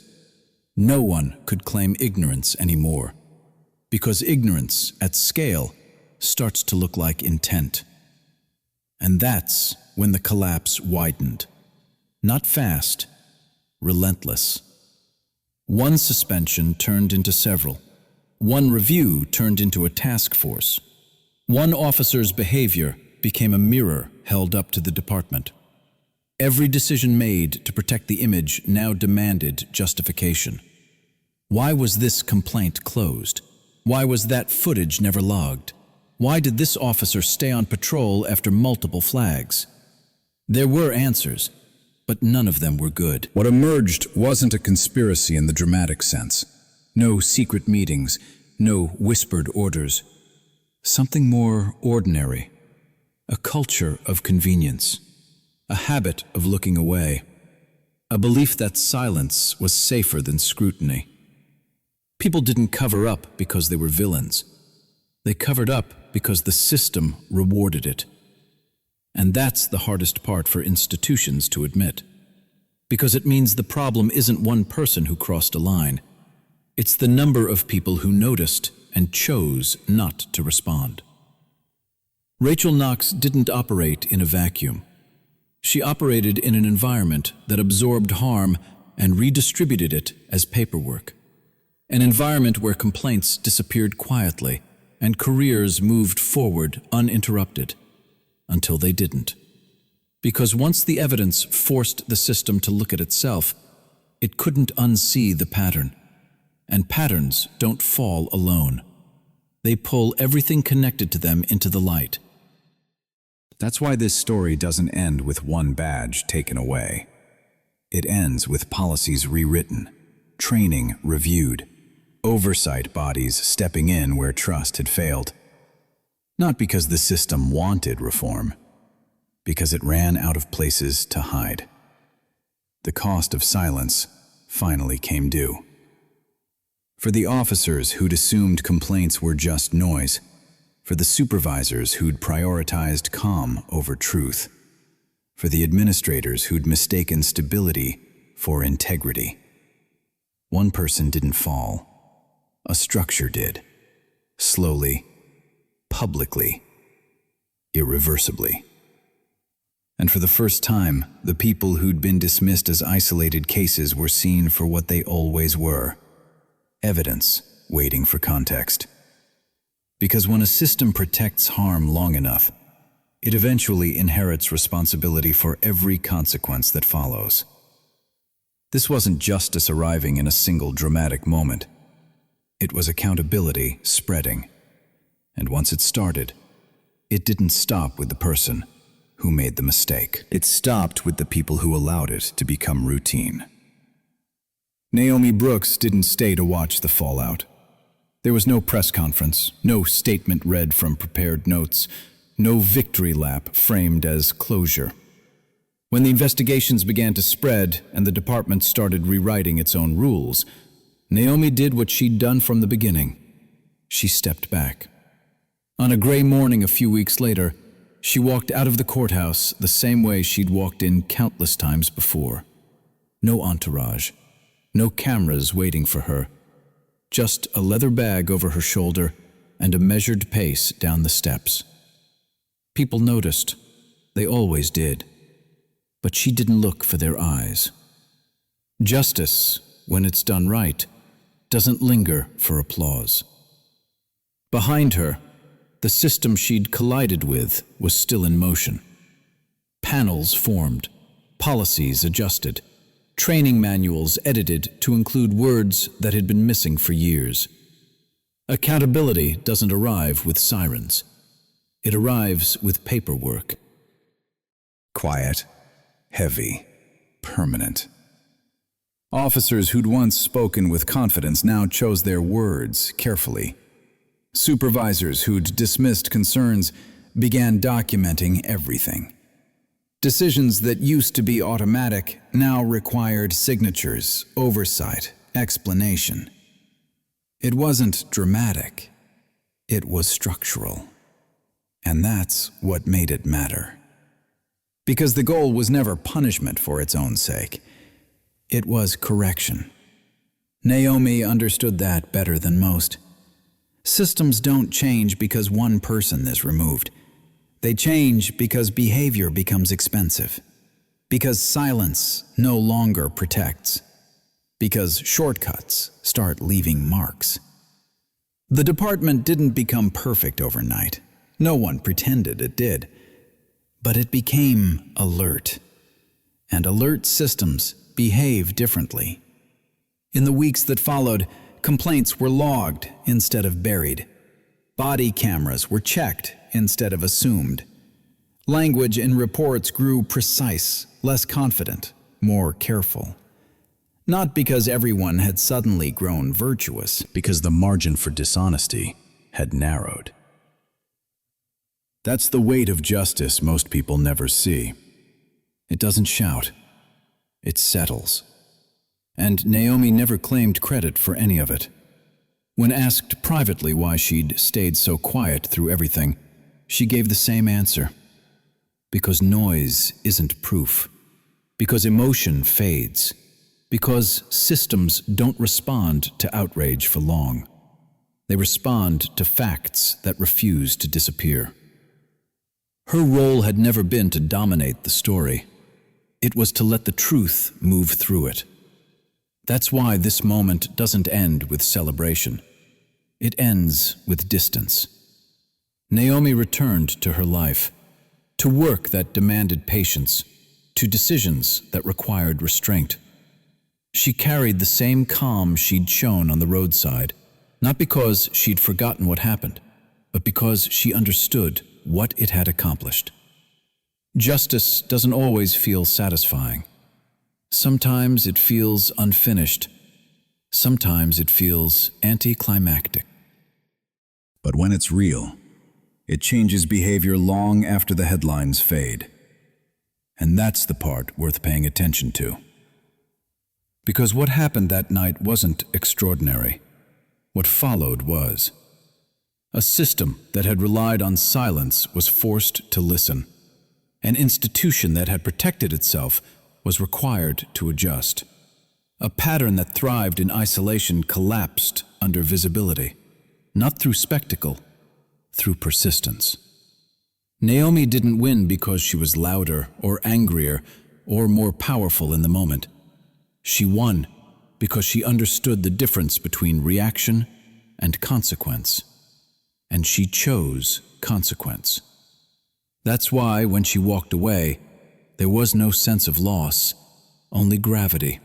No one could claim ignorance anymore, because ignorance at scale starts to look like intent. And that's when the collapse widened. Not fast, relentless. One suspension turned into several. One review turned into a task force. One officer's behavior became a mirror held up to the department. Every decision made to protect the image now demanded justification. Why was this complaint closed? Why was that footage never logged? Why did this officer stay on patrol after multiple flags? There were answers, but none of them were good. What emerged wasn't a conspiracy in the dramatic sense. No secret meetings, no whispered orders. Something more ordinary. A culture of convenience. A habit of looking away. A belief that silence was safer than scrutiny. People didn't cover up because they were villains. They covered up because the system rewarded it. And that's the hardest part for institutions to admit. Because it means the problem isn't one person who crossed a line. It's the number of people who noticed and chose not to respond. Rachel Knox didn't operate in a vacuum. She operated in an environment that absorbed harm and redistributed it as paperwork. An environment where complaints disappeared quietly and careers moved forward uninterrupted, until they didn't. Because once the evidence forced the system to look at itself, it couldn't unsee the pattern. And patterns don't fall alone. They pull everything connected to them into the light. That's why this story doesn't end with one badge taken away. It ends with policies rewritten, training reviewed, oversight bodies stepping in where trust had failed. Not because the system wanted reform, because it ran out of places to hide. The cost of silence finally came due. For the officers who'd assumed complaints were just noise. For the supervisors who'd prioritized calm over truth. For the administrators who'd mistaken stability for integrity. One person didn't fall. A structure did. Slowly, publicly, irreversibly. And for the first time, the people who'd been dismissed as isolated cases were seen for what they always were. Evidence waiting for context. Because when a system protects harm long enough, it eventually inherits responsibility for every consequence that follows. This wasn't justice arriving in a single dramatic moment. It was accountability spreading. And once it started, it didn't stop with the person who made the mistake. It stopped with the people who allowed it to become routine. Naomi Brooks didn't stay to watch the fallout. There was no press conference, no statement read from prepared notes, no victory lap framed as closure. When the investigations began to spread and the department started rewriting its own rules, Naomi did what she'd done from the beginning. She stepped back. On a gray morning a few weeks later, she walked out of the courthouse the same way she'd walked in countless times before. No entourage, no cameras waiting for her, just a leather bag over her shoulder and a measured pace down the steps. People noticed. They always did. But she didn't look for their eyes. Justice, when it's done right, doesn't linger for applause. Behind her, the system she'd collided with was still in motion. Panels formed, policies adjusted, training manuals edited to include words that had been missing for years. Accountability doesn't arrive with sirens. It arrives with paperwork. Quiet, heavy, permanent. Officers who'd once spoken with confidence now chose their words carefully. Supervisors who'd dismissed concerns began documenting everything. Decisions that used to be automatic now required signatures, oversight, explanation. It wasn't dramatic. It was structural. And that's what made it matter. Because the goal was never punishment for its own sake. It was correction. Naomi understood that better than most. Systems don't change because one person is removed. They change because behavior becomes expensive. Because silence no longer protects. Because shortcuts start leaving marks. The department didn't become perfect overnight. No one pretended it did. But it became alert. And alert systems behave differently. In the weeks that followed, complaints were logged instead of buried. Body cameras were checked instead of assumed. Language in reports grew precise, less confident, more careful. Not because everyone had suddenly grown virtuous, because the margin for dishonesty had narrowed. That's the weight of justice most people never see. It doesn't shout. It settles. And Naomi never claimed credit for any of it. When asked privately why she'd stayed so quiet through everything, she gave the same answer. Because noise isn't proof. Because emotion fades. Because systems don't respond to outrage for long. They respond to facts that refuse to disappear. Her role had never been to dominate the story. It was to let the truth move through it. That's why this moment doesn't end with celebration. It ends with distance. Naomi returned to her life, to work that demanded patience, to decisions that required restraint. She carried the same calm she'd shown on the roadside, not because she'd forgotten what happened, but because she understood what it had accomplished. Justice doesn't always feel satisfying. Sometimes it feels unfinished. Sometimes it feels anticlimactic. But when it's real, it changes behavior long after the headlines fade. And that's the part worth paying attention to. Because what happened that night wasn't extraordinary. What followed was a system that had relied on silence was forced to listen. An institution that had protected itself was required to adjust. A pattern that thrived in isolation collapsed under visibility, not through spectacle, through persistence. Naomi didn't win because she was louder or angrier or more powerful in the moment. She won because she understood the difference between reaction and consequence. And she chose consequence. That's why, when she walked away, there was no sense of loss, only gravity.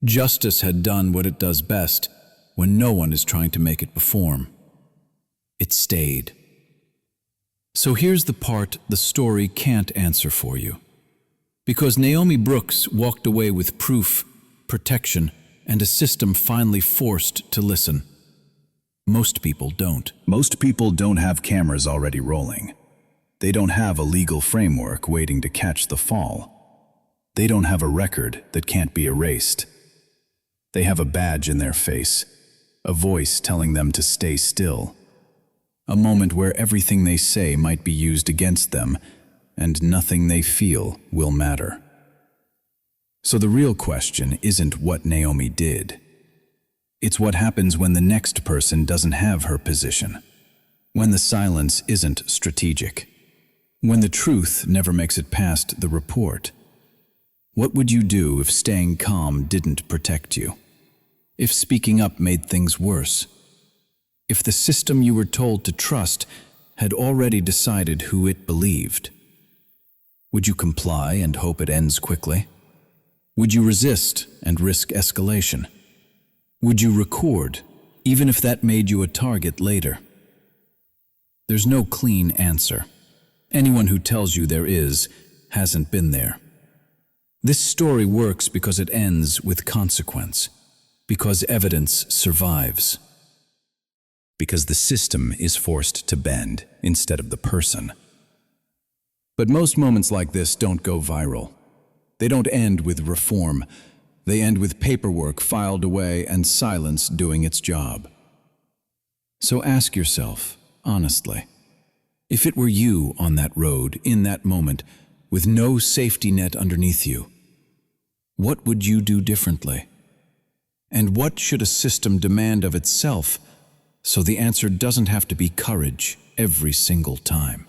Justice had done what it does best when no one is trying to make it perform. It stayed. So here's the part the story can't answer for you. Because Naomi Brooks walked away with proof, protection, and a system finally forced to listen. Most people don't. Most people don't have cameras already rolling. They don't have a legal framework waiting to catch the fall. They don't have a record that can't be erased. They have a badge in their face, a voice telling them to stay still. A moment where everything they say might be used against them, and nothing they feel will matter. So the real question isn't what Naomi did. It's what happens when the next person doesn't have her position, when the silence isn't strategic, when the truth never makes it past the report. What would you do if staying calm didn't protect you? If speaking up made things worse? If the system you were told to trust had already decided who it believed? Would you comply and hope it ends quickly? Would you resist and risk escalation? Would you record, even if that made you a target later? There's no clean answer. Anyone who tells you there is hasn't been there. This story works because it ends with consequence, because evidence survives, because the system is forced to bend instead of the person. But most moments like this don't go viral. They don't end with reform. They end with paperwork filed away and silence doing its job. So ask yourself, honestly, if it were you on that road, in that moment, with no safety net underneath you, what would you do differently? And what should a system demand of itself so the answer doesn't have to be courage every single time?